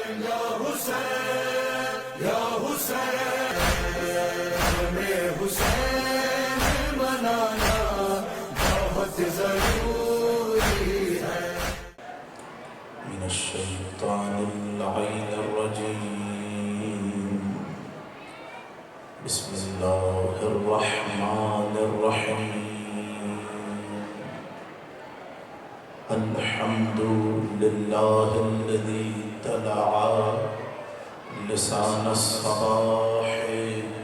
یا حسین یا حسین میں حسین منانا بہت ضروری ہے۔ من الشیطان اللعین الرجیم، بسم اللہ الرحمن الرحیم، الحمد للہ الذی طلع لسان الصباح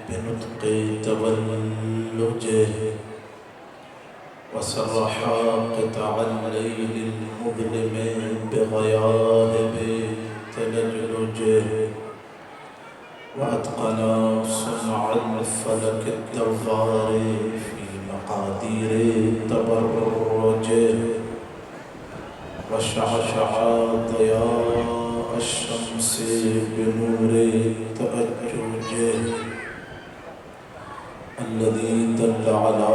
بنطق تولجه وسرح قطع الليل المظلم بغياهب تلجلجه وأتقن صنع الفلك الدوار في مقادير تبرجه وشعشع ضياء الشمس بنور تأججه الذي دل على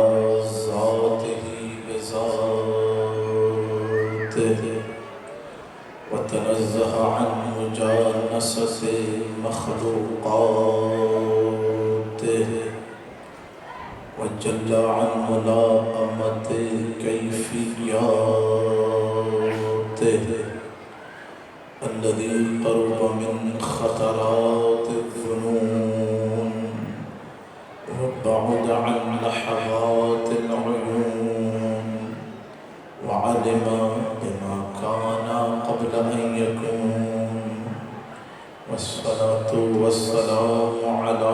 ذاته بذاته وتنزه عن مجانسة مخلوقاته وجل عن ملائمة كيفياته الذي قرب من خطرات الظنون وبعد عن لحظات العيون وعلم بما كان قبل أن يكون، والصلاة والسلام على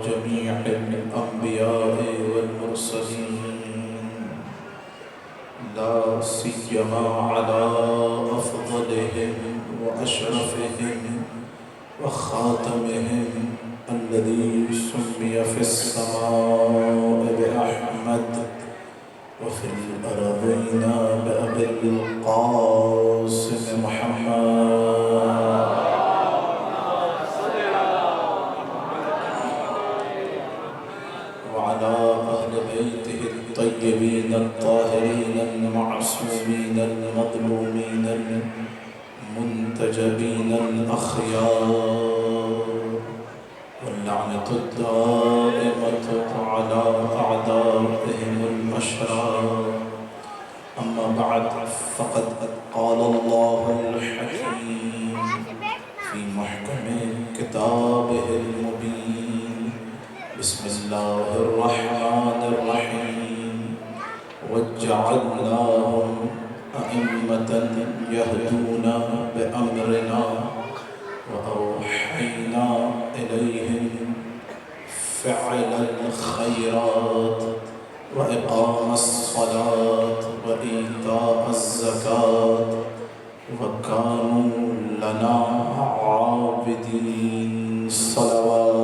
جميع الأنبياء والمرسلين، لا سيما على أفضلهم وأشرفهم وخاتمهم الذي سمي في السماء بأحمد وفي الأرضين بأبي القاسم محمد وعلى أهل بيته الطيبين الطاهرين المعصومين المظلومين المنتجبين الأخيار، واللعنة الدائمة على أعدائهم الأشرار. أما بعد، فقد قال الله الحكيم في محكم كتابه المبين، بسم الله الرحمن الرحيم، وجعلناهم أئمة يهدون بأمرنا وأوحينا إليهم فعل الخيرات وإقام الصلاة وإيتاء الزكاة وكانوا لنا عابدين. صلوات.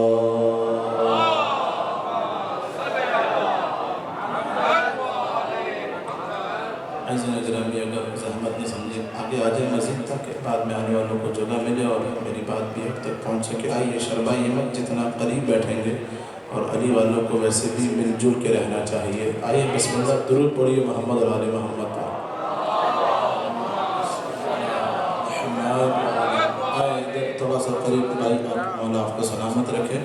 عزیزان گرامی، اگر زحمت نہیں سمجھے آگے آ جائیں مزید تاکہ بعد میں آنے والوں کو جگہ ملے اور میری بات بھی اب تک پہنچ سکے. آئیے شرمائیے مت، جتنا قریب بیٹھیں گے اور علی والوں کو ویسے بھی مل جل کے رہنا چاہیے. آئیے بسم اللہ، درود پڑھیے محمد اور آل محمد پر. آئے تھوڑا سا قریب بھائی، مولا آپ کو سلامت رکھے،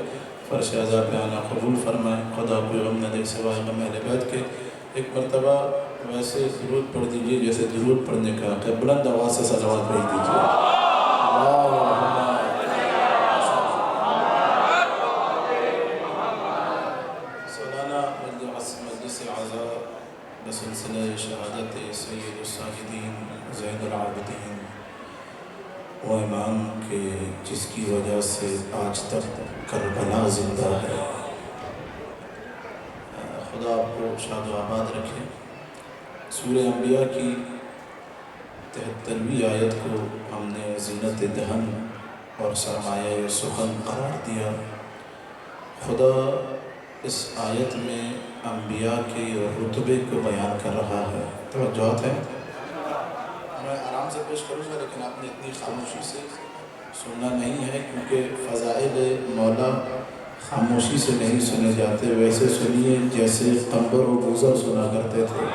فرش عزا پہ آنا قبول فرمائے، خدا کوئی غم نہ دے سوائے غم اہل بیت کے. ایک مرتبہ ویسے درود پڑھ دیجئے جیسے درود پڑھنے کا حق ہے، بلند آواز سے صلوات بھیج دیجئے. سالانہ مجلس عزا بسلسلہ شہادت سید الساجدین زین العابدین وہ امام کے جس کی وجہ سے آج تک کربلا زندہ ہے. خدا آپ کو شاد و آباد رکھے. سورہ انبیاء کی 73ویں آیت کو ہم نے زینت دہن اور سرمایہ سخن قرار دیا. خدا اس آیت میں انبیاء کے رتبے کو بیان کر رہا ہے. توجہات ہے؟ میں آرام سے پیش کروں گا لیکن آپ نے اتنی خاموشی سے سننا نہیں ہے کیونکہ فضائل مولا خاموشی سے نہیں سنے جاتے. ویسے سنیے جیسے قنبر و بوزر سنا کرتے تھے.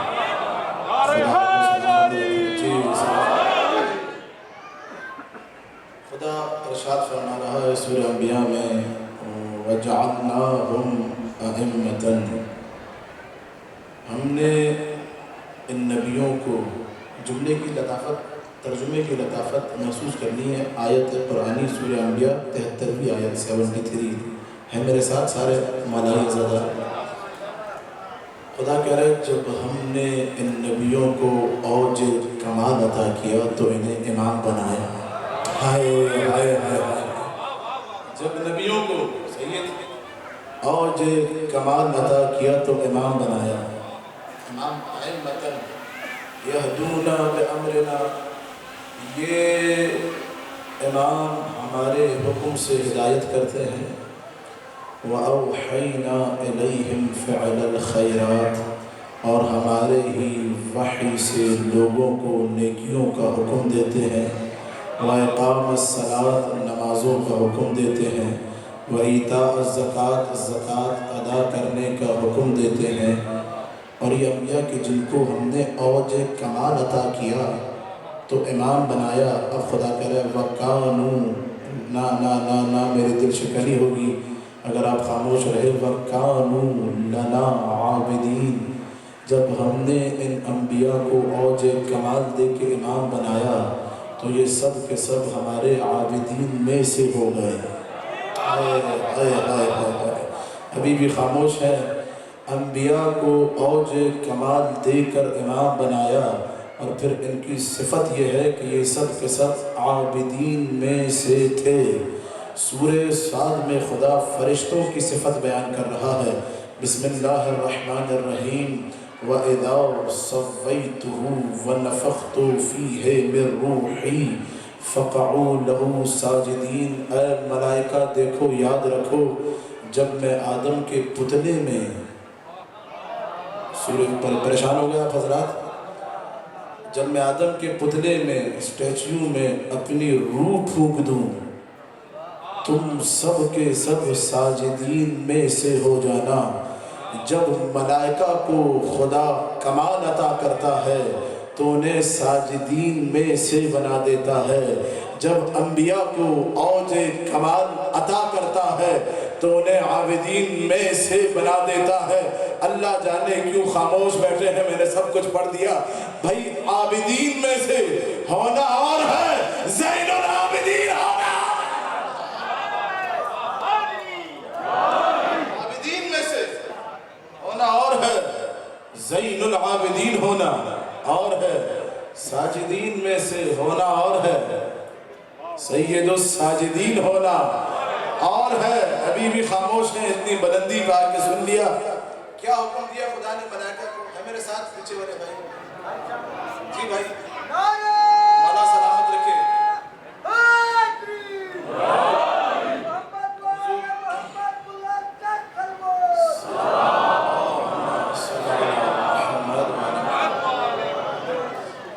خدا ارشاد فرما رہا ہے سورہ انبیاء میں وَجَعَلْنَاهُمْ أَئِمَّةً، ہم نے ان نبیوں کو، جملے کی لطافت، ترجمے کی لطافت محسوس کرنی ہے۔ آیت قرآنی سورہ انبیاء 73ویں آیت 73 ہے میرے ساتھ سارے مالائی زدہ۔ خدا کہہ رہے جب ہم نے ان نبیوں کو اوج کمال عطا کیا تو انہیں امام بنایا۔ ہائے ہائے ہائے، جب نبیوں کو سید اوج کمال عطا کیا تو امام بنایا۔ امام ائمۃ یہدون بامرنا، یہ امام ہمارے حکم سے ہدایت کرتے ہیں۔ وَأَوْحَيْنَا إِلَيْهِمْ فِعْلَ الْخَيْرَاتِ، اور ہمارے ہی وحی سے لوگوں کو نیکیوں کا حکم دیتے ہیں۔ وَإِقَامَ الصَّلَاةِ، نمازوں کا حکم دیتے ہیں۔ وَإِيتَاءَ الزَّكَاةِ، زکوٰۃ ادا کرنے کا حکم دیتے ہیں۔ اور یہ انبیاء کہ جن کو ہم نے اوج کمال عطا کیا تو امام بنایا۔ اب خدا کہہ رہے وَكَانُوا، نا نا نا نا میرے دل شکنی ہوگی اگر آپ خاموش رہے۔ وَكَانُوا لَنَا عَابِدِينَ، جب ہم نے ان انبیاء کو اوج کمال دے کے امام بنایا تو یہ سب کے سب ہمارے عابدین میں سے ہو گئے۔ آئے آئے آئے آئے، ابھی بھی خاموش ہے۔ انبیاء کو اوج کمال دے کر امام بنایا اور پھر ان کی صفت یہ ہے کہ یہ سب کے سب عابدین میں سے تھے۔ سورہ صاد میں خدا فرشتوں کی صفت بیان کر رہا ہے۔ بسم اللہ الرحمن الرحیم، وَإِذَا صَوَّيْتُهُ وَنَفَخْتُ فِيهِ مِن رُوحِي فَقَعُوا لَهُ سَاجِدِينَ، اے ملائکہ دیکھو، یاد رکھو جب میں آدم کے پتلے میں، سورہ پر پریشان ہو گیا حضرات، جب میں آدم کے پتلے میں، اسٹیچیو میں اپنی روح پھونک دوں تم سب کے سب ساجدین میں سے ہو جانا۔ جب ملائکہ کو خدا کمال عطا کرتا ہے تو انہیں ساجدین میں سے بنا دیتا ہے۔ جب انبیاء کو اوج کمال عطا کرتا ہے تو انہیں عابدین میں سے بنا دیتا ہے۔ اللہ جانے کیوں خاموش بیٹھے ہیں، میں نے سب کچھ پڑھ دیا۔ بھائی عابدین میں سے ہونا اور ہے زین العابدین ہونا، عابدین میں سے ہونا اور ہے زین العابدین ہونا اور ہے، ساجدین میں سے ہونا اور ہے سید الساجدین ہونا اور ہے۔ ابھی بھی خاموش ہیں، اتنی بلندی پا کے سن لیا۔ کیا حکم دیا خدا نے ملائکہ کو؟ ہے میرے ساتھ پیچھے والے بھائی؟ جی بھائی، مولا سلامت رکھے۔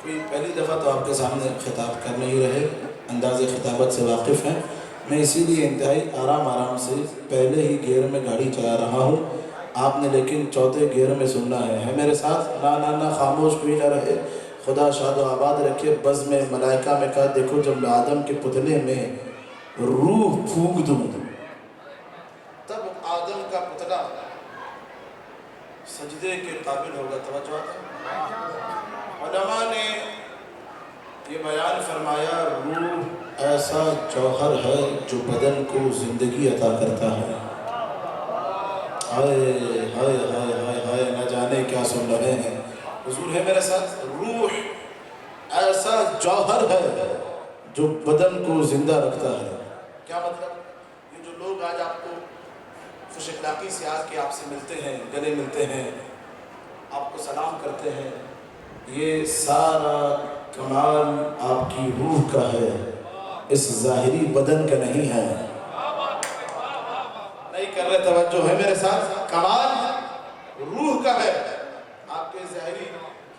کوئی پہلی دفعہ تو آپ کے سامنے خطاب کر نہیں رہے، انداز خطابت سے واقف ہیں، میں اسی لیے انتہائی آرام سے پہلے ہی گیئر میں گاڑی چلا رہا ہوں، آپ نے لیکن چوتھے گیئر میں سننا ہے میرے ساتھ۔ نا نا نا خاموش کوئی نہ رہے، خدا شاد و آباد رکھے۔ بز میں ملائکہ میں کہا دیکھو جب میں آدم کے پتلے میں روح پھونک دوں تب آدم کا پتلا سجدے کے قابل ہوگا۔ توجہ ہے، علماء نے یہ بیان فرمایا روح ایسا جوہر ہے جو بدن کو زندگی عطا کرتا ہے۔ ہائے ہائے ہائے ہائے ہائے، نہ جانے کیا سن رہے ہیں حضور ہے میرے ساتھ۔ روح ایسا جوہر ہے جو بدن کو زندہ رکھتا ہے۔ کیا مطلب؟ یہ جو لوگ آج آپ کو خوش اخلاقی سے آ کے آپ سے ملتے ہیں، گلے ملتے ہیں، آپ کو سلام کرتے ہیں، یہ سارا کمال آپ کی روح کا ہے، اس ظاہری بدن کا نہیں ہے۔ نہیں کر رہے توجہ ہے میرے ساتھ؟ کمال روح کا ہے، آپ کے ظاہری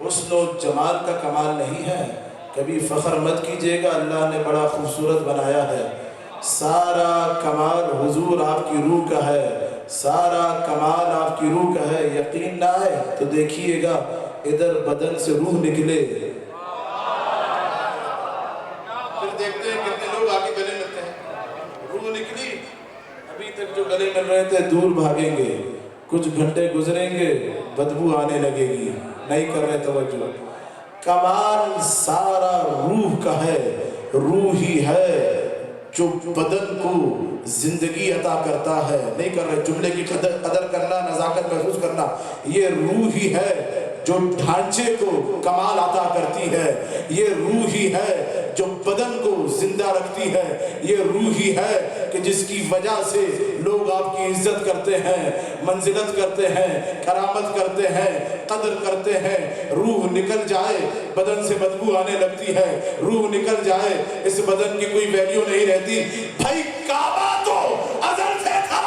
حسن و جمال کا کمال نہیں ہے۔ کبھی فخر مت کیجئے گا، اللہ نے بڑا خوبصورت بنایا ہے۔ سارا کمال حضور آپ کی روح کا ہے، سارا کمال آپ کی روح کا ہے۔ یقین نہ آئے تو دیکھیے گا ادھر بدن سے روح نکلے، پھر دیکھتے ہیں کتنے لوگ آگے گلے ملتے ہیں. روح نکلی, ابھی تک جو گلے مل رہے تھے دور بھاگیں گے, کچھ گھنٹے گزریں گے بدبو آنے لگے گی, نہیں کر رہے توجہ. کمال سارا روح کا ہے, روح ہی ہے جو بدن کو زندگی عطا کرتا ہے. نہیں کر رہے, جملے کی قدر کرنا, نزاکت محسوس کرنا. یہ روح ہی ہے جو ڈھانچے کو کمال عطا کرتی ہے. یہ روح ہی ہے جو بدن کو زندہ رکھتی ہے. یہ روح ہی ہے کہ جس کی وجہ سے لوگ آپ کی عزت کرتے ہیں, منزلت کرتے ہیں, کرامت کرتے ہیں, قدر کرتے ہیں. روح نکل جائے بدن سے بدبو آنے لگتی ہے. روح نکل جائے اس بدن کی کوئی ویلیو نہیں رہتی. بھائی کعبہ تو ازل سے تھا,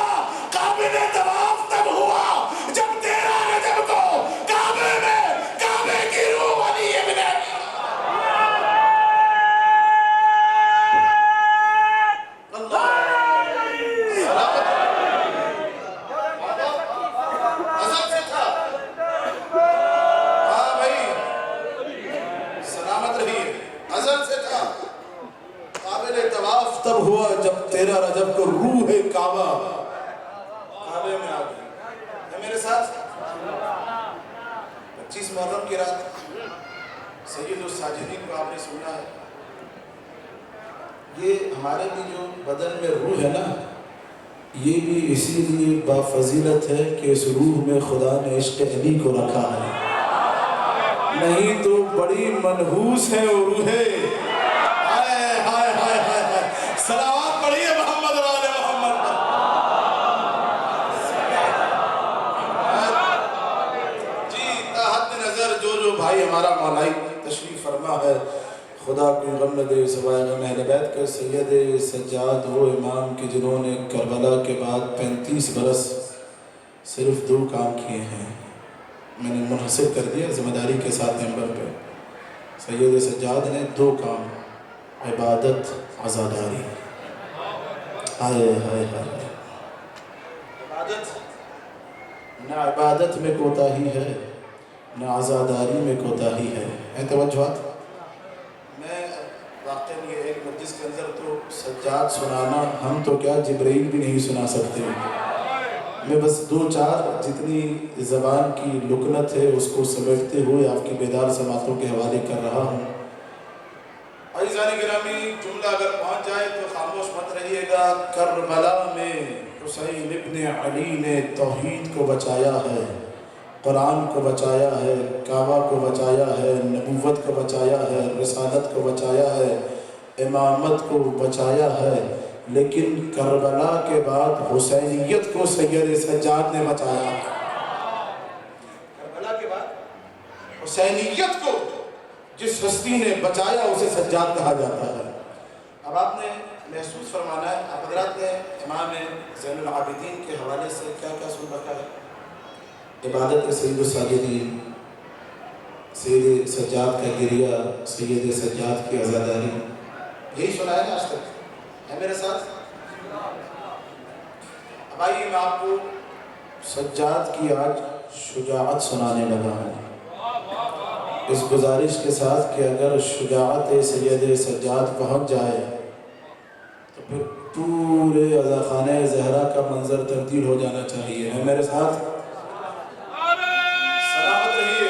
قابل طواف تب ہوا جب 13 رجب کو کعبے میں کعبے کی روح علی ابن تب ہوا جب 13 رجب کو روح کعبہ کعبے میں آ گئی. ہے میرے ساتھ؟ 25 محرم کی رات سید الساجدین کو آپ نے سنا ہے. یہ ہمارے بھی جو بدن میں روح ہے نا, یہ بھی اسی لیے بافضیلت ہے کہ اس روح میں خدا نے عشق علی کو رکھا ہے, نہیں تو بڑی منحوس ہے وہ روحیں. سلامات پڑھیے محمد و آل محمد پر. جی تحت نظر جو بھائی ہمارا مولائی تشریف فرما ہے, خدا کو غم نہ دے سوائے غم اہل بیت کے. سید سجاد وہ امام کے جنہوں نے کربلا کے بعد 35 برس صرف 2 کام کیے ہیں. میں نے منحصر کر دیا ذمہ داری کے ساتھ ممبر پہ. سید سجاد نے 2 کام, عبادت, عزاداری. ہائے ہائے ہائے, نہ عبادت میں کوتاہی ہے نہ عزاداری میں کوتاہی ہے. توجہات میں واقعی یہ ایک مجلس کے اندر تو سجاد سنانا, ہم تو کیا جبرائیل بھی نہیں سنا سکتے. میں بس 2-4 جتنی زبان کی لکنت ہے اس کو سمیٹتے ہوئے آپ کی بیدار سماعتوں کے حوالے کر رہا ہوں. عزیزان گرامی, جملہ اگر پہنچ جائے تو خاموش مت رہیے گا. کربلا میں حسین ابن علی نے توحید کو بچایا ہے, قرآن کو بچایا ہے, کعبہ کو بچایا ہے, نبوت کو بچایا ہے, رسالت کو بچایا ہے, امامت کو بچایا ہے. لیکن کربلا کے بعد حسینیت کو سید سجاد نے بچایا. کربلا کے بعد حسینیت کو جس ہستی نے بچایا اسے سجاد کہا جاتا ہے. اب آپ نے محسوس فرمانا ہے, آپ حضرات نے امام زین العابدین کے حوالے سے کیا کیا سن رکھا ہے. عبادت سید الساجدین, سید سجاد کا گریہ, سید سجاد کی عزاداری, یہی سنا ہے نا آج تک. ہے میرے ساتھ؟ اب آئیے میں آپ کو سجاد کی آج شجاعت سنانے لگا ہوں, اس گزارش کے ساتھ کہ اگر شجاعت سید سجاد پہنچ جائے تو پھر پورے عزاخانہ زہرا کا منظر تبدیل ہو جانا چاہیے. ہے میرے ساتھ؟ سلامت رہیے.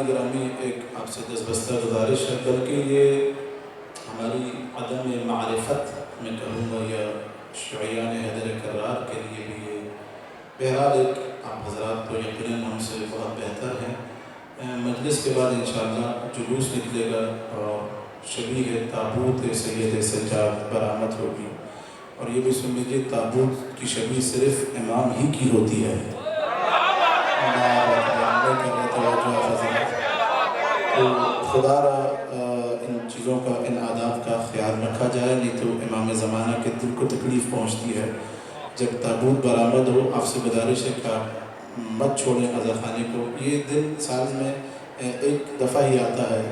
گرامی, ایک آپ سے دستبستہ گزارش ہے, بلکہ یہ ہماری عدم معرفت میں کہوں گا یا شعیان حیدر کرار کے لیے بھی یہ بہرحال ایک آپ حضرات تو یقیناً ہم سے بہت بہتر ہیں. مجلس کے بعد انشاءاللہ جلوس نکلے گا اور شبیہ تابوت سید سجاد برآمد ہوگی. اور یہ بھی سن لیجیے, تابوت کی شبیہ صرف امام ہی کی ہوتی ہے. تو خدا را ان چیزوں کا, ان آداب کا خیال رکھا جائے, نہیں تو امام زمانہ کے دل کو تکلیف پہنچتی ہے. جب تابوت برآمد ہو آپ سے گزارش ہے کہ آپ مت چھوڑیں عزاخانے کو. یہ دن سال میں ایک دفعہ ہی آتا ہے,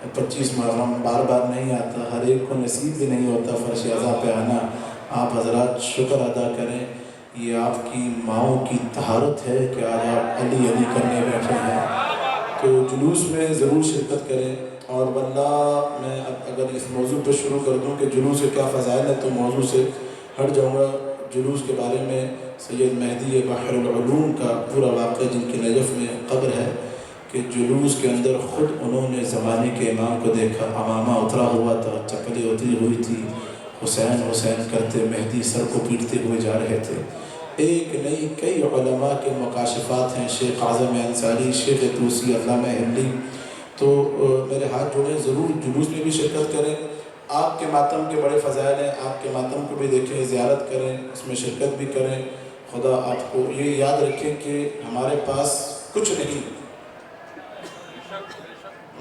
25 محرم بار بار نہیں آتا، ہر ایک کو نصیب بھی نہیں ہوتا فرش اعضاء پہ آنا۔ آپ حضرات شکر ادا کریں، یہ آپ کی ماؤں کی طہارت ہے کہ آج آپ علی علی کرنے بیٹھے ہیں، تو جلوس میں ضرور شرکت کریں۔ اور واللہ میں اب اگر اس موضوع پہ شروع کر دوں کہ جلوس کے کیا فضائل ہیں تو موضوع سے ہٹ جاؤں گا۔ جلوس کے بارے میں سید مہدی بحر العلوم کا پورا واقعہ، جن کی نجف میں قبر ہے، کہ جلوس کے اندر خود انہوں نے زمانے کے امام کو دیکھا، امامہ اترا ہوا تھا، چپلیں اتری ہوئی تھی، حسین حسین کرتے مہدی سر کو پیٹتے ہوئے جا رہے تھے۔ ایک نئی کئی علماء کے مکاشفات ہیں، شیخ اعظم انصاری، شیخ طوسی، علامہ حملی، تو میرے ہاتھ جوڑیں، ضرور جلوس میں بھی شرکت کریں۔ آپ کے ماتم کے بڑے فضائل ہیں، آپ کے ماتم کو بھی دیکھیں، زیارت کریں، اس میں شرکت بھی کریں۔ خدا آپ کو یہ یاد رکھیں کہ ہمارے پاس کچھ نہیں،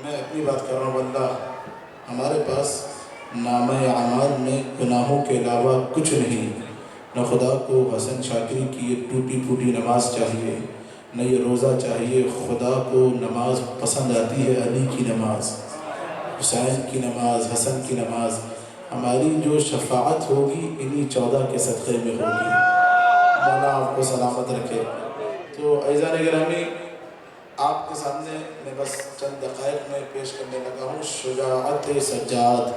میں اپنی بات کر رہا ہوں، واللہ ہمارے پاس نامہ اعمال میں گناہوں کے علاوہ کچھ نہیں۔ نہ خدا کو حسن شاکری کی یہ ٹوٹی پھوٹی نماز چاہیے، نہ یہ روزہ چاہیے، خدا کو نماز پسند آتی ہے، علی کی نماز، حسین کی نماز، حسن کی نماز۔ ہماری جو شفاعت ہوگی انہی 14 کے صدقے میں ہوگی، مولا آپ کو سلامت رکھے۔ تو عزیزان گرامی، آپ کے سامنے میں بس چند دقائق میں پیش کرنے لگا ہوں شجاعت سجاد۔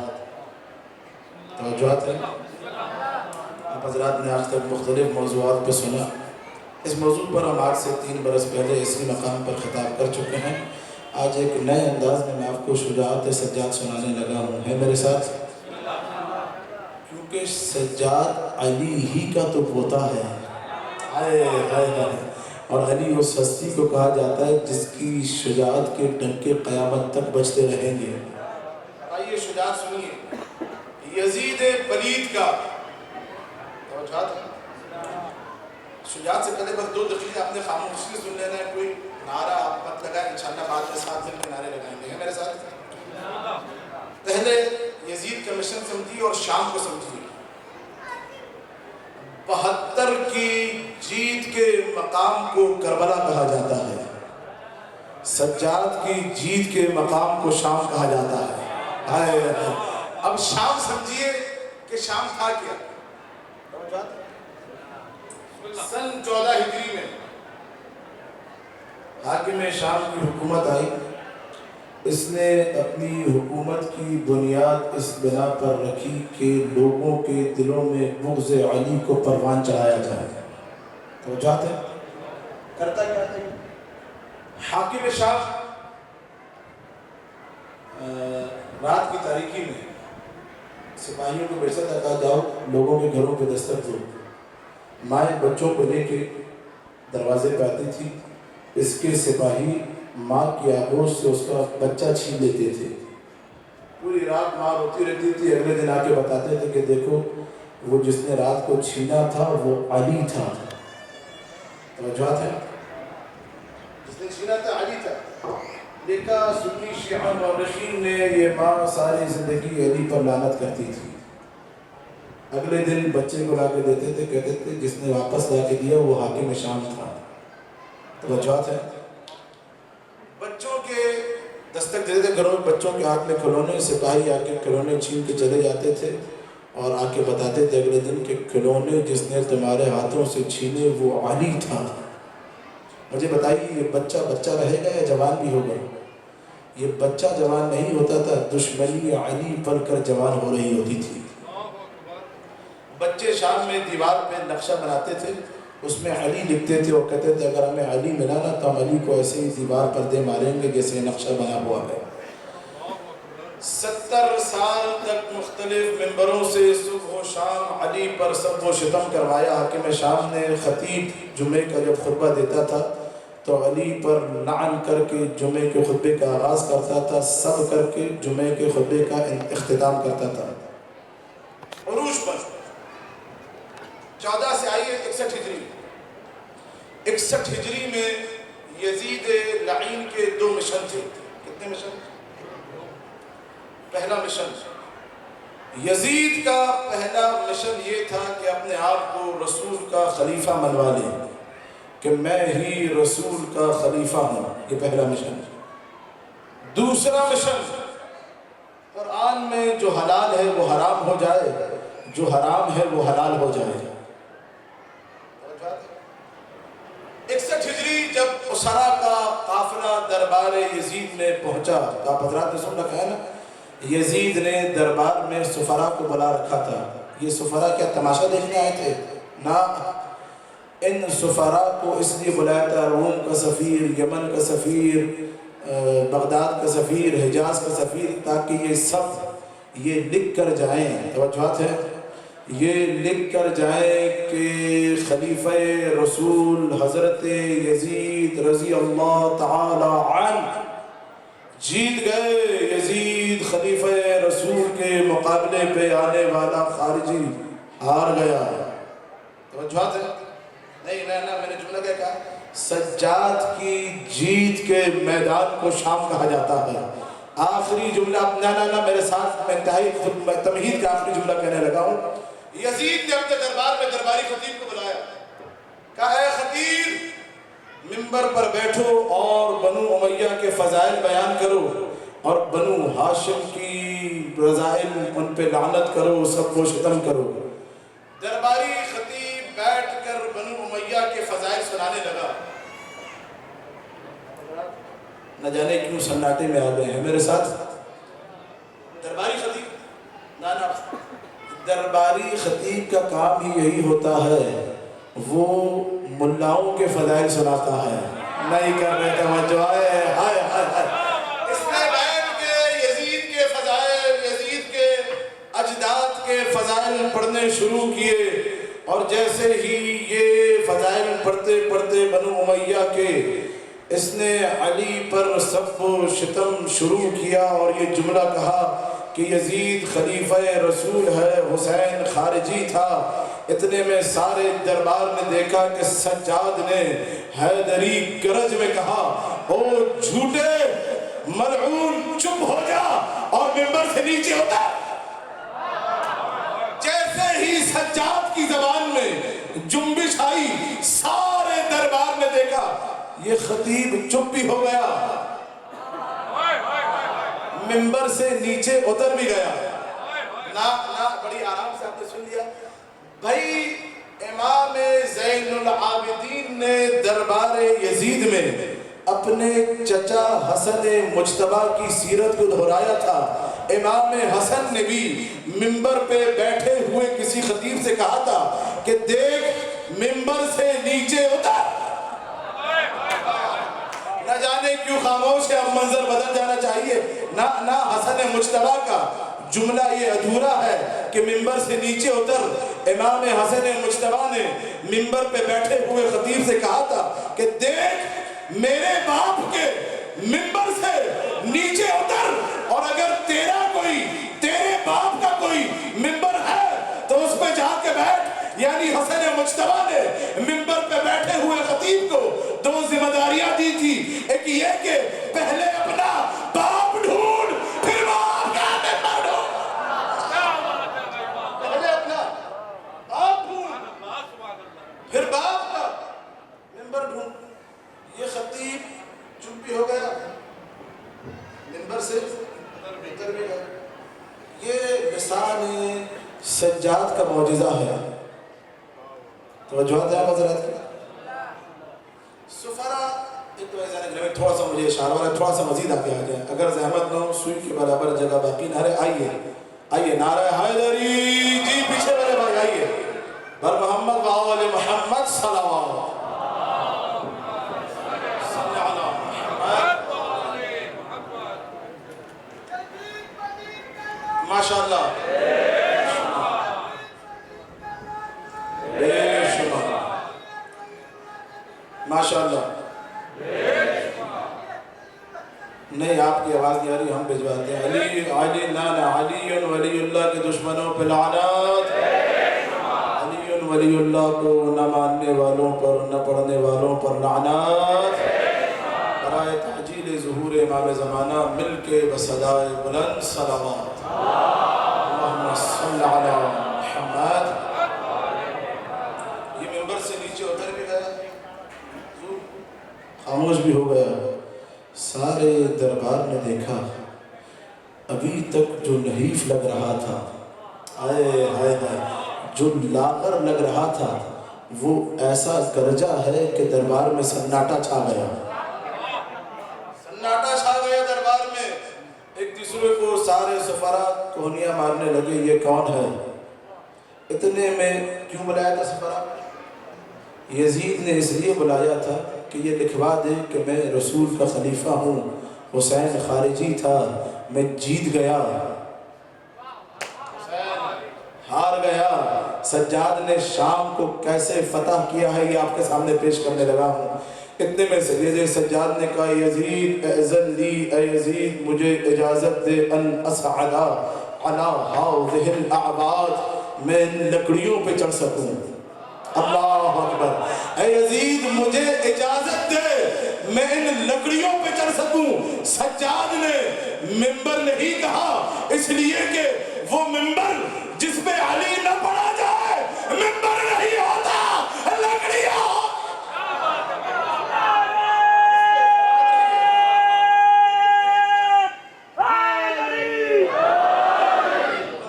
توجہات ہیں؟ آپ حضرات نے آج تک مختلف موضوعات پہ سنا، اس موضوع پر ہم آج سے 3 برس پہلے اسی مقام پر خطاب کر چکے ہیں۔ آج ایک نئے انداز میں آپ کو شجاعت سجاد سنانے لگا ہوں، ہے میرے ساتھ؟ کیونکہ سجاد علی ہی کا تو پوتا ہے، اور علی اس ہستی کو کہا جاتا ہے جس کی شجاعت کے ڈنکے قیامت تک بجتے رہیں گے۔ آئیے شجاعت سنیے، یزید پلید کا شجاعت سے پہلے بس 2 دقیقے آپ نے خاموشی سن لینا ہے، کوئی نعرہ آپ مت لگائیں، انشاءاللہ بعد میں ساتھ مل کے نعرے لگائیں گے، میرے ساتھ۔ پہلے یزید کا مشن سمجھیے اور شام کو سمجھیے۔ 72 کی جیت کے مقام کو کربلا کہا جاتا ہے، سجاد کی جیت کے مقام کو شام کہا جاتا ہے۔ اب شام سمجھیے کہ شام تھا کیا۔ سن 14 ہجری میں حاکم شام کی حکومت آئی، اس نے اپنی حکومت کی بنیاد اس بنا پر رکھی کہ لوگوں کے دلوں میں بغض علی کو پروان چڑھایا جائے۔ تو جاتے کرتا کیا تھا حاکم شام؟ رات کی تاریکی میں سپاہیوں کو بھیجتا تھا، کہا جاؤ لوگوں کے گھروں پہ دستک دو۔ مائیں بچوں کو لے کے دروازے پہ آتی تھی، اس کے سپاہی ماں کی آغوش سے اس کا بچہ چھین لیتے تھے، پوری رات ماں روتی رہتی تھی، اگلے دن آ کے بتاتے تھے کہ دیکھو وہ جس نے رات کو چھینا تھا وہ علی تھا۔ توجہ ہے، جس نے چھینا تھا علی تھا۔ دیکھا سنی شیعہ مورخین نے یہ ماں ساری زندگی علی پر لعنت کرتی تھی، اگلے دن بچے کو لا کے دیتے تھے، کہتے تھے جس نے واپس لا کے دیا وہ حاکم شام تھا۔ توجہ ہے، بچوں کے دستک دیتے تھے گھروں میں، بچوں کے ہاتھ میں کھلونے، سپاہی آ کے کھلونے چھین کے چلے جاتے تھے اور آ کے بتاتے تھے اگلے دن کہ کھلونے جس نے تمہارے ہاتھوں سے چھینے وہ علی تھا۔ مجھے بتائیے یہ بچہ بچہ رہے گا یا جوان بھی ہوگا؟ یہ بچہ جوان نہیں ہوتا تھا، دشمنی علی پر کر جوان ہو رہی ہوتی تھی۔ بچے شام میں دیوار پہ نقشہ بناتے تھے، اس میں علی لکھتے تھے اور کہتے تھے اگر ہمیں علی ملا نا تو ہم علی کو ایسے ہی دیوار پر دے ماریں گے جیسے نقشہ بنا ہوا ہے۔ 70 سال تک مختلف منبروں سے صبح و شام علی پر سب و شتم کروایا۔ حاکم شام نے خطیب جمعے کا جب خطبہ دیتا تھا تو علی پر لعن کر کے جمعے کے خطبے کا آغاز کرتا تھا، سب کر کے جمعے کے خطبے کا اختتام کرتا تھا۔ عروج پر 14 سے آئیے 61 ہجری، 61 ہجری میں یزید لعین کے 2 مشن تھے۔ کتنے مشن؟ پہلا مشن یزید کا پہلا مشن یہ تھا کہ اپنے آپ کو رسول کا خلیفہ منوا لے، کہ میں ہی رسول کا خلیفہ ہوں، یہ پہلا مشن۔ دوسرا مشن قرآن میں جو حلال ہے وہ حرام ہو جائے، جو حرام ہے وہ حلال ہو جائے۔ 61 ہجری جب اسرا کا قافلہ دربار یزید میں پہنچا، تو آپ حضرات نے سن رکھا ہے نا، یزید نے دربار میں سفرا کو بلا رکھا تھا۔ یہ سفرا کیا تماشا دیکھنے آئے تھے؟ نہ، ان سفرا کو اس لیے بلایا تھا، روم کا سفیر، یمن کا سفیر، بغداد کا سفیر، حجاز کا سفیر، تاکہ یہ سب یہ لکھ کر جائیں، توجہات ہے، یہ لکھ کر جائیں کہ خلیفہ رسول حضرت یزید رضی اللہ تعالی عنہ جیت گئے، یزید خلیفہ رسول کے مقابلے پہ آنے والا خارجی ہار گیا۔ توجہات ہے؟ نہیں میں نے جملہ کیا کہا؟ سجاد کی جیت کے میدان کو شام کہا جاتا ہے۔ آخری جملہ، نہ میرے ساتھ میں انتہائی تمہید کا آخری جملہ کہنے لگا ہوں۔ یزید نے اپنے دربار میں درباری خطیب کو بلایا، کہا اے خطیب، منبر پر بیٹھو اور بنو امیہ کے فضائل بیان کرو اور بنو ہاشم کی رذائل، ان پہ لعنت کرو، سب کو شتم کرو۔ درباری خطیب بیٹھ کر بنو امیہ کے فضائل سنانے لگا۔ نہ جانے کیوں سناٹے میں آ گئے ہیں میرے ساتھ؟ درباری خطیب، نہ درباری خطیب کا کام ہی یہی ہوتا ہے، وہ ملاؤں کے فضائل سناتا ہے۔ نہیں کر رہے توجہ ہے، ہائے ہائے ہائے۔ اس نے بیٹھ کے یزید کے فضائل، یزید کے اجداد کے فضائل پڑھنے شروع کیے، اور جیسے ہی یہ فضائل پڑھتے پڑھتے بنو امیہ کے، اس نے علی پر سب و شتم شروع کیا اور یہ جملہ کہا کہ یزید خلیفہ رسول ہے، حسین خارجی تھا۔ اتنے میں سارے دربار نے دیکھا کہ سجاد نے حیدری گرج میں کہا، او جھوٹے ملعون، چپ ہو جا اور منبر سے نیچے ہوتا۔ جیسے ہی سجاد کی زبان میں جنبش آئی، سارے دربار نے دیکھا یہ خطیب چپ بھی ہو گیا، منبر سے نیچے اتر بھی گیا۔ نہ بڑی آرام سے آپ نے سن لیا بھائی۔ امام زین العابدین نے دربار یزید میں اپنے چچا حسن مجتبی کی سیرت کو دہرایا تھا۔ امام حسن نے بھی منبر پہ بیٹھے ہوئے کسی خطیب سے کہا تھا کہ دیکھ منبر سے نیچے اتر۔ نہ جانے کیوں خاموش ہے، اب منظر بدل جانا چاہیے۔ نہ حسن مجتبی کا جملہ یہ ادھورا ہے کہ منبر سے نیچے اتر۔ امام حسن مجتبی نے منبر پہ بیٹھے ہوئے خطیب سے کہا تھا کہ دیکھ میرے باپ کے منبر سے نیچے اتر، اور اگر تیرے باپ کا کوئی منبر ہے تو اس پہ جا کے بیٹھ۔ یعنی حسن مجتبی نے منبر پہ بیٹھے ہوئے خطیب کو دو ذمہ داریاں دی تھی، ایک یہ کہ پہلے اپنا باپ ڈھونڈ، پھر باپ کا منبر ڈھونڈ۔ پہلے اپنا باپ ڈھونڈ، پھر باپ کا منبر ڈھونڈ۔ یہ خطیب چپ بھی ہو گیا، منبر سے اتر بھی گیا۔ یہ مثال سجاد کا معجزہ ہے۔ توجہات ہے حضرات کی؟ سفرا ایک تو ایسا نگرہ میں تھوڑا سا مجھے اشارہ ہو رہا ہے، تھوڑا سا مزید آگے آ جائیں، اگر زحمت نہ ہو، سوئی کے برابر جگہ باقی نہ رہے۔ آئیے نعرہ حیدری، جی پیچھے میرے بھائی آئیے، بر محمد و آل محمد صلوات۔ ماشاءاللہ، ماشاءاللہ۔ نہیں آپ کی آواز نہیں آ رہی، ہم بھجواتے ہیں۔ علی نانا علی ولی اللہ کے دشمنوں پہ لعنت، علی ولی اللہ کو نہ ماننے والوں پر، نہ پڑھنے والوں پر لعنت۔ برائے تحجیل ظہور امام زمانہ مل کے بصدائے بلند صلوات، اللہم صلی علی محمد۔ یہ منبر سے نیچے اتر بھی گیا، خاموش بھی ہو گیا۔ سارے دربار نے دیکھا ابھی تک جو نحیف لگ رہا تھا، آئے ہائے ہائے، جو لاغر لگ رہا تھا، وہ ایسا گرجا ہے کہ دربار میں سناٹا چھا گیا، سناٹا چھا گیا دربار میں۔ ایک دوسرے کو سارے سفراء کونیاں مارنے لگے، یہ کون ہے؟ اتنے میں کیوں بلایا تھا سفراء؟ یزید نے اس لیے بلایا تھا کہ یہ لکھوا دے کہ میں رسول کا خلیفہ ہوں، حسین خارجی تھا، میں جیت گیا، ہار گیا۔ سجاد نے شام کو کیسے فتح کیا ہے یہ آپ کے سامنے پیش کرنے لگا ہوں۔ اتنے میں سید سجاد نے کہا یزید اذن لی، اے یزید مجھے اجازت دے ان اصعدا علی ہذہ الاعباد، میں ان لکڑیوں پہ چڑھ سکوں۔ اللہ اکبر، اے یزید مجھے اجازت دے میں ان لکڑیوں پہ چڑھ سکوں۔ سجاد نے ممبر نہیں کہا اس لیے کہ وہ ممبر جس پہ علی نہ پڑا جائے ممبر نہیں ہوتا، لکڑیاں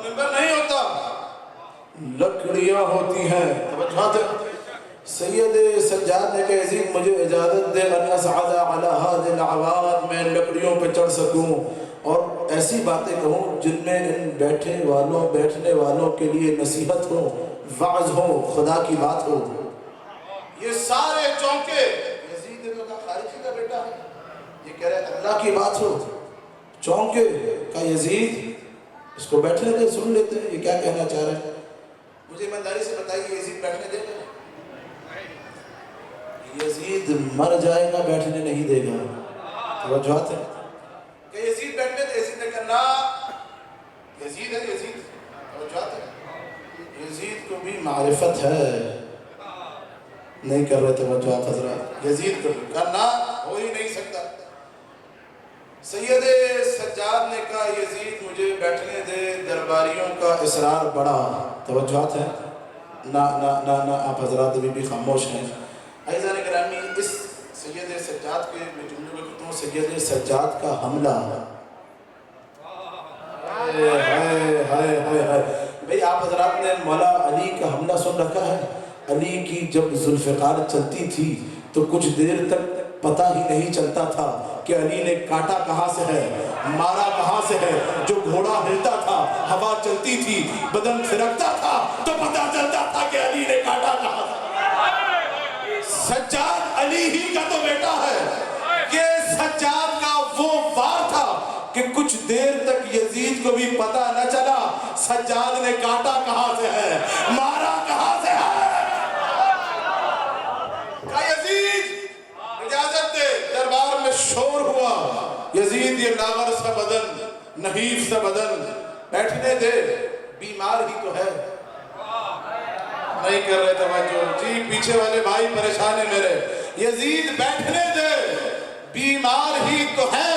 ممبر نہیں ہوتا، لکڑیاں ہوتی ہیں۔ سید سجاد نے کہا یزید مجھے اجازت دے ان اصعد علی هذه الاعواد، میں لکڑیوں پہ چڑھ سکوں اور ایسی باتیں کہوں جن میں ان بیٹھنے والوں کے لیے نصیحت ہو، وعظ ہو، خدا کی بات ہو۔ یہ سارے چونکے، یزید نے کہا خارجی کا بیٹا ہے، یہ کہہ رہے اللہ کی بات ہو، چونکے۔ کہا یزید اس کو بیٹھنے دے، سن لیتے ہیں یہ کیا کہنا چاہ رہے ہیں۔ مجھے ایمانداری سے بتائیے یزید بیٹھنے دے گا؟ یزید مر جائے گا، بیٹھنے نہیں دے گا۔ توجہات ہے کہ یزید بیٹھنے دے، یزید نے کہا نا، یزید ہے یزید، توجہات ہے، یزید کو بھی معرفت ہے، نہیں کر رہے توجہات حضرات، یزید کو کہا نا ہو ہی نہیں سکتا۔ سید سجاد نے کہا یزید مجھے بیٹھنے دے، درباریوں کا اصرار بڑا۔ توجہات ہے نا نا نا نا، آپ حضرات ابھی بھی خاموش ہیں۔ عزیزان گرامی، اس سید سجاد کے میں جملے کو کہتا ہوں سید سجاد کا حملہ، بھئی آپ حضرات نے مولا علی کا حملہ سن رکھا ہے؟ علی کی جب ذوالفقار چلتی تھی تو کچھ دیر تک پتہ ہی نہیں چلتا تھا کہ علی نے کاٹا کہاں سے ہے، مارا کہاں سے ہے۔ جو گھوڑا ہلتا تھا، ہوا چلتی تھی، بدن پھرکتا تھا تو پتہ چلتا تھا کہ علی نے کاٹا کہاں سے۔ سجاد علی ہی کا تو بیٹا ہے کہ سجاد کا وہ وار تھا کہ کچھ دیر تک یزید کو بھی پتہ نہ چلا سجاد نے کاٹا کہاں سے ہے، مارا کہاں سے ہے۔ کہا یزید اجازت دے، دربار میں شور ہوا، یزید یہ لاغر سا بدن، نحیف سا بدن، بیٹھنے دے، بیمار ہی تو ہے۔ نہیں کر رہے توجہ، جی پیچھے والے بھائی پریشان ہیں میرے، یزید بیٹھنے دے، بیمار ہی تو ہے۔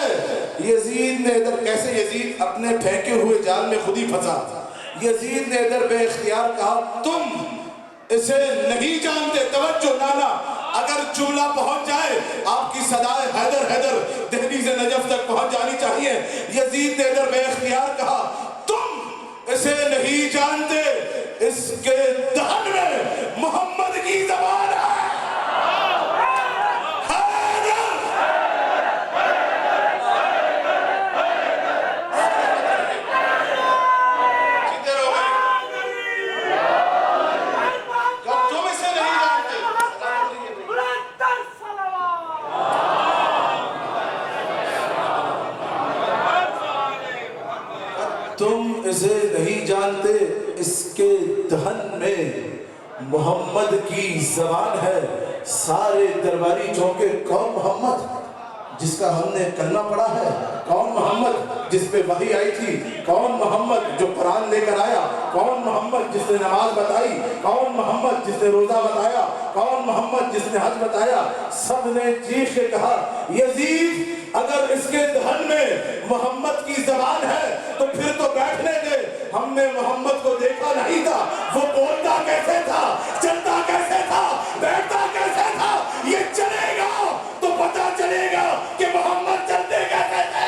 یزید نے ادھر کیسے، یزید اپنے پھینکے ہوئے جال میں خود ہی پھنسا۔ یزید نے ادھر بے اختیار کہا تم اسے نہیں جانتے، توجہ نانا، اگر جملہ پہنچ جائے آپ کی صدائے حیدر حیدر دہلیز نجف تک پہنچ جانی چاہیے۔ یزید نے ادھر بے اختیار کہا تم اسے نہیں جانتے، اس کے دہن میں محمد کی زبان ہے۔ تم اسے نہیں جانتے، اس کے دہن میں محمد کی زبان ہے۔ سارے درباری چونکے، کون محمد جس کا ہم نے کلمہ پڑھا ہے، کون محمد جس پہ وحی آئی تھی، کون محمد جو قرآن لے کر آیا، کون محمد جس نے نماز بتائی، کون محمد جس نے روزہ بتایا، کون محمد جس نے حج بتایا۔ سب نے چیخ کے کہا یزید اگر اس کے دہن میں محمد کی زبان ہے تو پھر تو بیٹھنے دے، ہم نے محمد کو دیکھا نہیں تھا، وہ بولتا کیسے تھا، چلتا کیسے تھا، بیٹھتا کیسے تھا، یہ چلے گا تو پتہ چلے گا کہ محمد چلتے کیسے تھے۔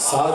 7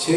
6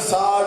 7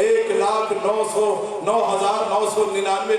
1,09,999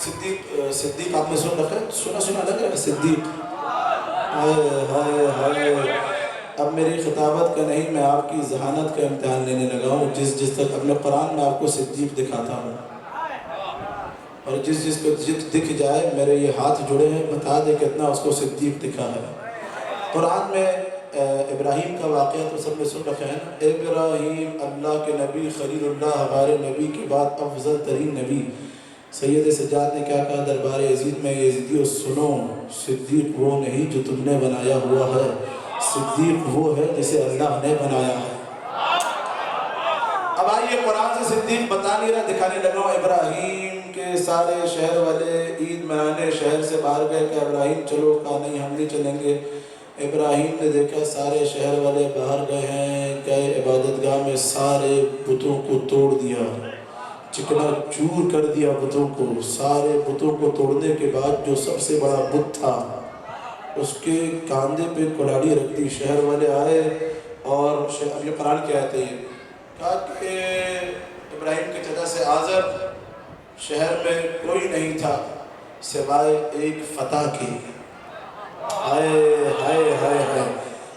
صدیق آپ نے سن رکھا ہے؟ سنا لگ رہا ہے صدیق. ہائے ہائے ہائے. اب میری خطابت کا نہیں، میں آپ کی ذہانت کا امتحان لینے لگا ہوں. جس تک اپنے قرآن میں آپ کو صدیق دکھاتا ہوں، اور جس کو دکھ جائے میرے یہ ہاتھ جڑے ہیں، بتا دے کتنا اس کو صدیق دکھا ہے. قرآن میں ابراہیم کا واقعہ تو سب نے سن رکھا ہے نا. ابراہیم اللہ کے نبی، خلیل اللہ، ہمارے نبی کے بعد افضل ترین نبی. سید سجاد نے کیا کہا دربار یزید میں؟ یزیدیو سنو، صدیق وہ نہیں جو تم نے بنایا ہوا ہے، صدیق وہ ہے جسے اللہ نے بنایا ہے. اب آئیے قرآن سے صدیق بتا نہیں رہا، دکھانے لگا ہوں. ابراہیم کے سارے شہر والے عید منانے شہر سے باہر گئے کہ ابراہیم چلو، کہا نہیں ہم نہیں چلیں گے. ابراہیم نے دیکھا سارے شہر والے باہر گئے ہیں، گئے عبادت گاہ میں، سارے بتوں کو توڑ دیا، چکنا چور کر دیا بتوں کو. سارے بتوں کو توڑنے کے بعد جو سب سے بڑا بت تھا اس کے کاندھے پہ کلاڑی رکھ دی. شہر والے آئے اور اب یہ قرآن کیا آتے ہیں، کہا کہ ابراہیم کے چچا سے آزر شہر میں کوئی نہیں تھا سوائے ایک فتح کی. ہائے ہائے ہائے ہائے.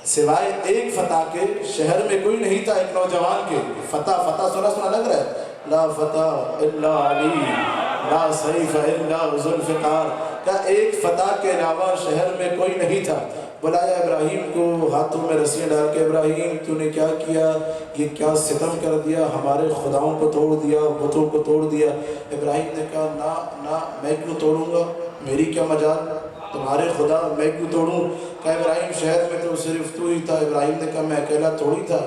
سوائے ایک فتح کے شہر میں کوئی نہیں تھا، ایک نوجوان کے. فتح سنا لگ رہا ہے. لا فتح الا علی، لا سیف الا ذوالفقار. کا ایک فتح کے علاوہ شہر میں کوئی نہیں تھا. بلایا ابراہیم کو، ہاتھوں میں رسیاں ڈال کے، ابراہیم تو نے کیا کیا؟ یہ کیا ستم کر دیا، ہمارے خداؤں کو توڑ دیا، بتوں کو توڑ دیا. ابراہیم نے کہا نہ میں کیوں توڑوں گا، میری کیا مجال، تمہارے خدا میں کیوں توڑوں. کہا ابراہیم شہر میں تو صرف تو ہی تھا. ابراہیم نے کہا میں اکیلا تھوڑی تھا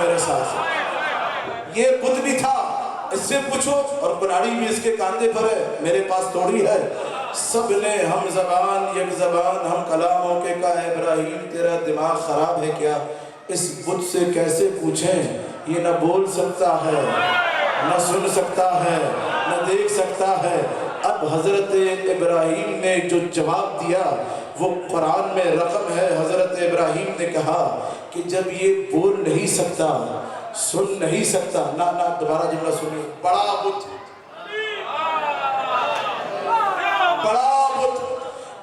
میرے ساتھ یہ بت بھی تھا، اس سے پوچھو، اور کلاڑی بھی اس کے کاندھے پر ہے، میرے پاس توڑی ہے. سب نے ہم زبان یک زبان ہم کلاموں کے کہا ابراہیم تیرا دماغ خراب ہے کیا؟ اس بت سے کیسے پوچھیں، یہ نہ بول سکتا ہے، نہ سن سکتا ہے، نہ دیکھ سکتا ہے. اب حضرت ابراہیم نے جو جواب دیا وہ قرآن میں رقم ہے. حضرت ابراہیم نے کہا کہ جب یہ بول نہیں سکتا، سن نہیں سکتا، نہ دوبارہ جملہ سنیے، بڑا بت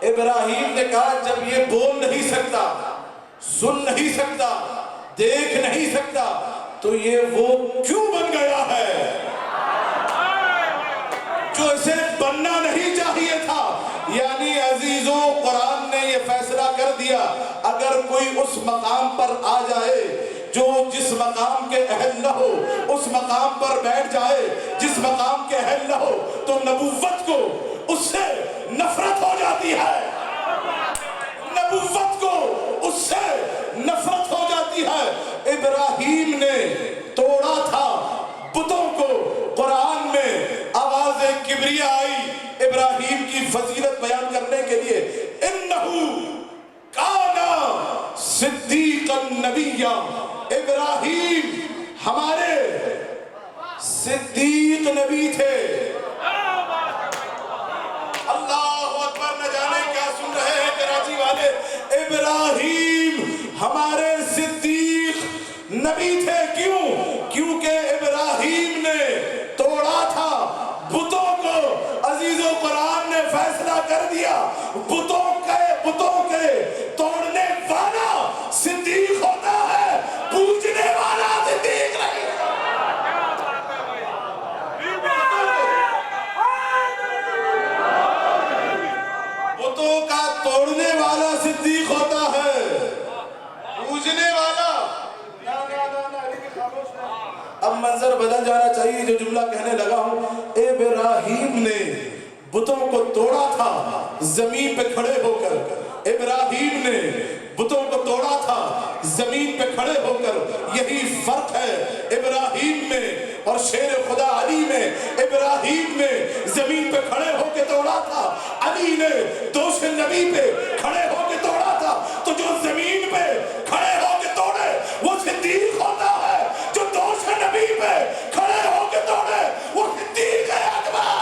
ابراہیم نے کہا جب یہ بول نہیں سکتا، سن نہیں سکتا، دیکھ نہیں سکتا، تو یہ وہ کیوں بن گیا ہے جو اسے بننا نہیں چاہیے تھا. یعنی عزیزوں قرآن نے یہ فیصلہ کر دیا اگر کوئی اس مقام پر آ جائے جو جس مقام کے اہل نہ ہو، اس مقام پر بیٹھ جائے جس مقام کے اہل نہ ہو، تو نبوت کو اس سے نفرت ہو جاتی ہے. نبوت کو اس سے نفرت ہو جاتی ہے. ابراہیم نے توڑا تھا بتوں کو. قرآن میں آواز کبریا آئی ابراہیم کی فضیلت بیان کرنے کے لیے، انہو کانا صدیقا نبیا. ابراہیم ہمارے صدیق نبی تھے. اللہ اکبر. نہ جانے کیا سن رہے ہیں کراچی والے. ابراہیم ہمارے صدیق نبی تھے. کیوں؟ کیونکہ ابراہیم نے توڑا تھا بتوں کو. عزیزو قرآن نے فیصلہ کر دیا بتوں کے توڑنے والا صدیق ہوتا ہے، پوجنے والا صدیق نہیں. بتوں کا توڑنے والا صدیق ہوتا ہے، پوجنے والا. اب منظر بدل جانا چاہیے جو جملہ کہنے لگا ہوں. ابراہیم نے بتوں کو توڑا تھا زمین پہ کھڑے ہو کر. ابراہیم نے بتوں کو توڑا تھا زمین پہ کھڑے ہو کر. یہی فرق ہے ابراہیم میں اور شیر خدا علی میں. ابراہیم نے زمین پہ کھڑے ہو کے توڑا تھا، علی نے دوش نبی پہ کھڑے ہو کے توڑا تھا. تو جو زمین پہ کھڑے ہو کے توڑے وہ صدیق ہوتا ہے، جو دوش نبی پہ کھڑے ہو کے توڑے وہ صدیق اکبر.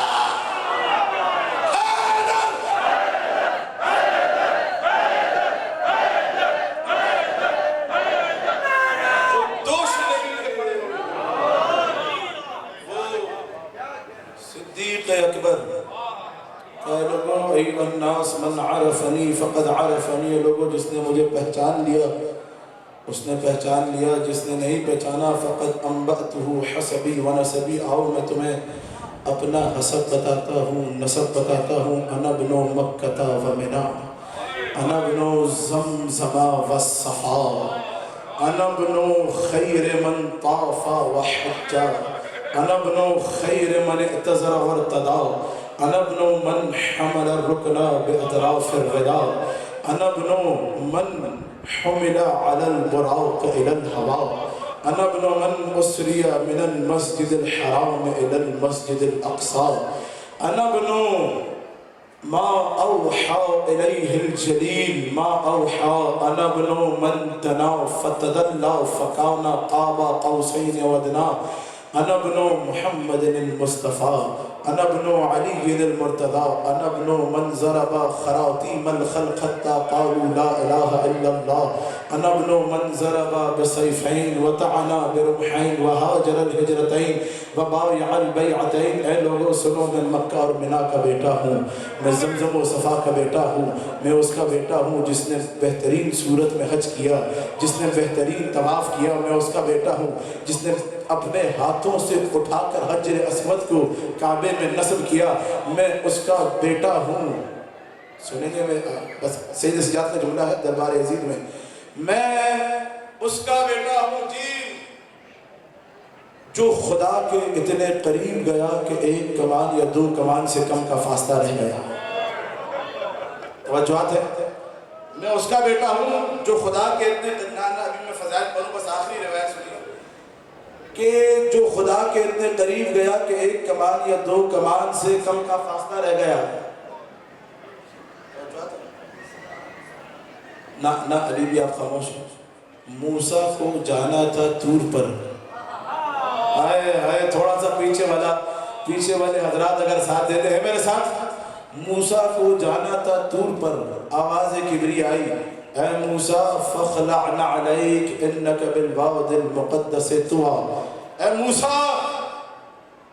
صدیق اکبر اے لوگوں ایھا الناس من عرفنی فقد عرفنی، لوگوں جس نے مجھے پہچان لیا اس نے پہچان لیا، جس نے نہیں پہچانا فقد انبأتہ حسبی و نسبی، آؤ میں تمہیں اپنا حسب بتاتا ہوں، نسب بتاتا ہوں۔ انا ابن مکہ و منا، انا ابن زمزم والصفا، انا ابن خیر من طاف و حج، انا ابن خیر من اعتذر وارتدا، انا ابن من حمل الرکن باطراف الردا، انا ابن من حمل على البراق الى الهواء، انا ابن من اسری من المسجد الحرام الى المسجد الاقصى، انا ابن ما اوحى الیہ الجلیل ما اوحى، انا ابن من دنا فتدلى فکان قاب قوسین وادنى، انا ابن محمد المصطفى، انا ابن علی المرتضى، انا ابن من ضرب خراطیم الخلق حتى قالوا لا الہ الا اللہ، انا ابن من ضرب بسیفین وطعنا برمحین وہاجر الہجرتین وبایع البیعتین۔ اے لوگوں سنو، میں مکہ اور منا کا بیٹا ہوں، میں زمزم و صفا کا بیٹا ہوں، میں اس کا بیٹا ہوں جس نے بہترین صورت میں حج کیا، جس نے بہترین طواف کیا، میں اس کا بیٹا ہوں جس نے اپنے ہاتھوں سے اٹھا کر حجر اسود کو کعبے میں نصب کیا، میں اس کا بیٹا ہوں۔ سنیں گے، میں بس سید سجاد کا جملہ ہے دربار عزیز میں اس کا بیٹا ہوں جی، جو خدا کے اتنے قریب گیا کہ ایک کمان یا دو کمان سے کم کا فاصلہ رہ گیا۔ توجہات ہے، میں اس کا بیٹا ہوں جو خدا کے اتنے ابھی میں فضائل پڑھوں، بس آخری روایت سنیے کہ جو خدا کے اتنے قریب گیا کہ ایک کمان یا دو کمان سے کم کا فاصلہ رہ گیا۔ نہ علی بھی آپ خاموش ہیں، موسیٰ کو جانا تھا طور پر، آئے تھوڑا سا پیچھے والے حضرات اگر ساتھ دیتے ہیں میرے ساتھ، موسیٰ کو جانا تھا طور پر، آواز کبری آئی، اے موسیٰ فخلع نعلیک انک بالواد المقدس طویٰ، اے موسیٰ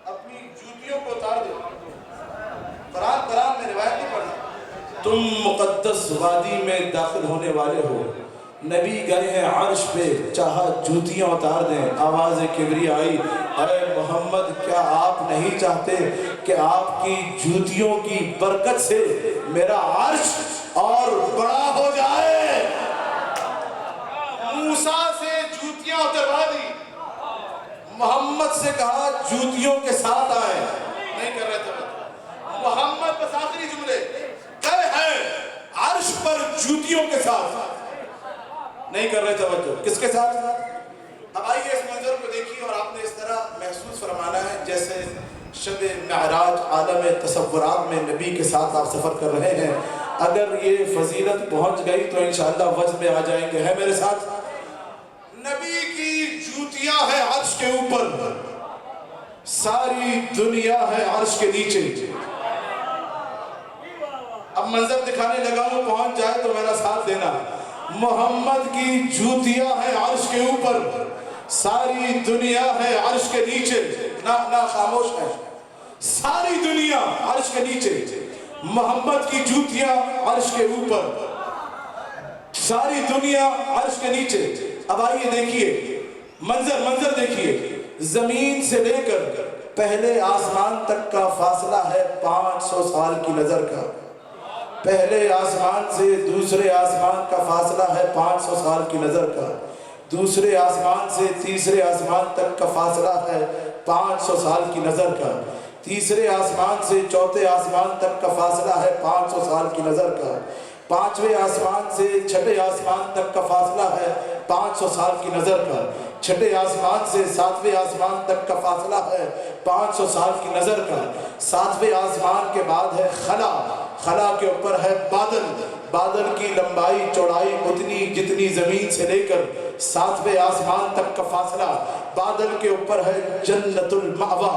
اپنی جوتیوں کو اتار دو۔ قرآن میں روایت نہیں پڑھا، تم مقدس وادی میں داخل ہونے والے ہو، نبی گئے ہیں عرش پہ، چاہا جوتیاں اتار دیں۔ آواز کبری آئی، اے محمد کیا آپ نہیں چاہتے کہ آپ کی جوتیوں کی برکت سے میرا عرش اور بڑا ہو جائے؟ موسیٰ سے جوتیاں اتروا دی، محمد سے کہا جوتیوں کے ساتھ آئے، نہیں کر رہے تھے محمد، بس آخری جملے گئے ہیں عرش پر جوتیوں کے ساتھ، نہیں کر رہے توجہ، کس کے ساتھ؟ اب آئیے اس منظر کو دیکھیے اور آپ نے اس طرح محسوس فرمانا ہے جیسے شب معراج عالم تصورات میں نبی کے ساتھ آپ سفر کر رہے ہیں۔ اگر یہ فضیلت پہنچ گئی تو انشاءاللہ وجد میں آ جائیں گے، ہے میرے ساتھ؟ نبی کی جوتیاں ہیں عرش کے اوپر، ساری دنیا ہے عرش کے نیچے۔ اب منظر دکھانے لگا ہوں، پہنچ جائے تو میرا ساتھ دینا۔ محمد کی جوتیاں ہیں عرش کے اوپر، ساری دنیا ہے عرش کے نیچے۔ نہ خاموش ہے، ساری دنیا عرش کے نیچے، محمد کی جوتیاں عرش کے اوپر، ساری دنیا عرش کے نیچے۔ اب آئیے دیکھیے منظر دیکھیے، زمین سے لے کر پہلے آسمان تک کا فاصلہ ہے 500 سال کی نظر کا، پہلے آسمان سے دوسرے آسمان کا فاصلہ ہے 500 سال کی نظر کا، دوسرے آسمان سے تیسرے آسمان تک کا فاصلہ ہے 500 سال کی نظر کا، تیسرے آسمان سے چوتھے آسمان تک کا فاصلہ ہے 500 سال کی نظر کا، پانچویں آسمان سے چھٹے آسمان تک کا فاصلہ ہے 500 سال کی نظر کا، چھٹے آسمان سے ساتویں آسمان تک کا فاصلہ ہے 500 سال کی نظر کا، ساتویں آسمان کے بعد ہے خلا کے اوپر ہے بادل کی لمبائی چوڑائی اتنی جتنی زمین سے لے کر ساتویں آسمان تک کا فاصلہ، بادل کے اوپر ہے جنت المأویٰ،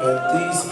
35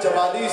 44